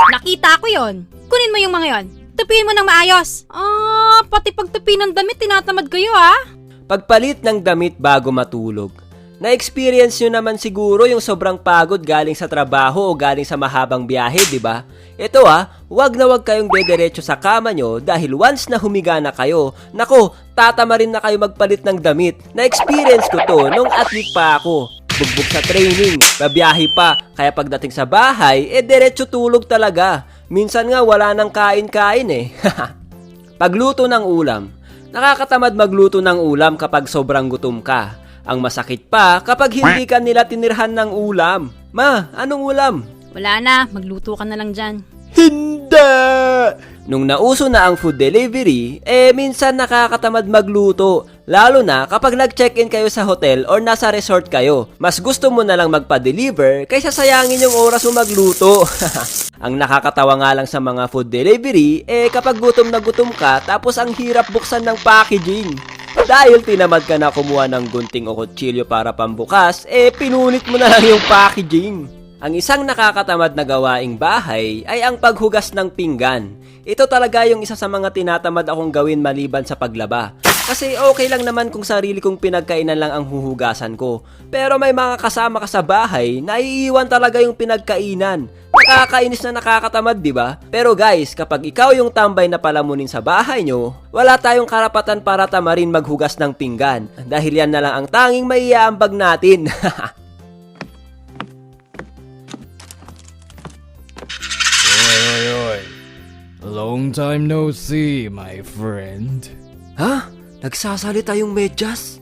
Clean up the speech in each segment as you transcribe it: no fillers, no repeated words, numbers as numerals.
Nakita ko yon. Kunin mo yung mga yon. Tupiin mo ng maayos. Pati pagtupi ng damit, tinatamad kayo Pagpalit ng damit bago matulog. Na-experience nyo naman siguro yung sobrang pagod galing sa trabaho o galing sa mahabang biyahe, di ba? Ito wag na wag kayong dederecho sa kama nyo dahil once na humiga na kayo, nako, tatama rin na kayo magpalit ng damit. Na-experience ko to nung athlete pa ako. Bugbog sa training, babiyahe pa, kaya pagdating sa bahay, derecho tulog talaga. Minsan nga wala nang kain-kain Pagluto ng ulam. Nakakatamad magluto ng ulam kapag sobrang gutom ka. Ang masakit pa kapag hindi ka nila tinirhan ng ulam. Ma, anong ulam? Wala na, magluto ka na lang dyan. Hindi! Nung nauso na ang food delivery, minsan nakakatamad magluto. Lalo na kapag nag-check-in kayo sa hotel or nasa resort kayo. Mas gusto mo na lang magpa-deliver kaysa sayangin yung oras mo magluto. Ang nakakatawa nga lang sa mga food delivery, kapag gutom na gutom ka tapos ang hirap buksan ng packaging. Dahil tinamad ka na kumuha ng gunting o kutsilyo para pambukas, pinunit mo na lang yung packaging. Ang isang nakakatamad na gawaing bahay ay ang paghugas ng pinggan. Ito talaga yung isa sa mga tinatamad akong gawin maliban sa paglaba. Kasi okay lang naman kung sarili kong pinagkainan lang ang huhugasan ko. Pero may mga kasama ka sa bahay na iiwan talaga yung pinagkainan. Nakakainis na nakakatamad, di ba? Pero guys, kapag ikaw yung tambay na palamunin sa bahay nyo, wala tayong karapatan para tamarin maghugas ng pinggan. Dahil yan na lang ang tanging maiaambag natin. Oy. Long time no see, my friend. Ha? Nagsasalita yung medyas?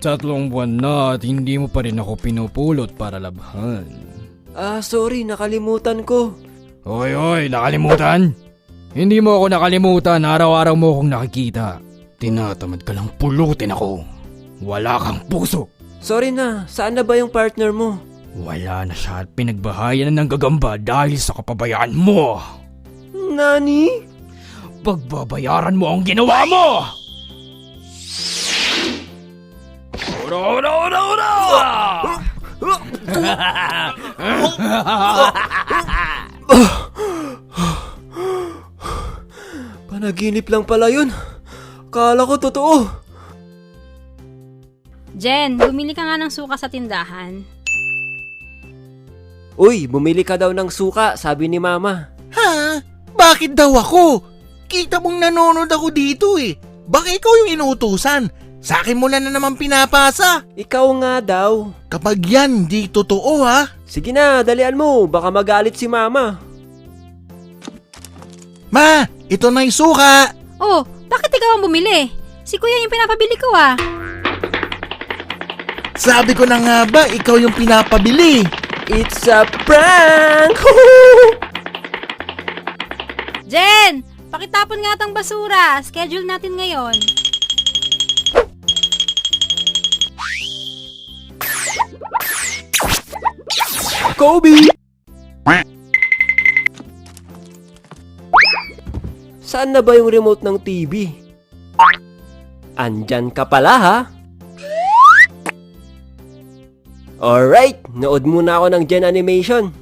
3 buwan na at hindi mo pa rin ako pinupulot para labhan. Sorry, nakalimutan ko. Oy, nakalimutan? Hindi mo ako nakalimutan, araw-araw mo akong nakikita. Tinatamad ka lang pulutin ako. Wala kang puso. Sorry na, saan na ba yung partner mo? Wala na siya at pinagbahayan na ng gagamba dahil sa kapabayaan mo. Nani? Pagbabayaran mo ang ginawa mo! Ura! Panaginip lang pala yun. Kala ko totoo. Jen, bumili ka nga ng suka sa tindahan. Uy, bumili ka daw ng suka, sabi ni mama. Ha? Bakit daw ako? Kita mong nanonood ako dito Baka ikaw yung inuutusan. Sa akin mo na naman pinapasa. Ikaw nga daw. Kapag yan, di totoo Sige na, dalian mo, baka magalit si mama. Ma, ito na yung suka. Oh, bakit ikaw ang bumili? Si kuya yung pinapabili ko Sabi ko na nga ba, ikaw yung pinapabili. It's a prank! Jen, pakitapon nga tong basura. Schedule natin ngayon. Kobe! Saan na ba yung remote ng TV? Andyan ka pala Alright, nood muna ako ng Gen Animation.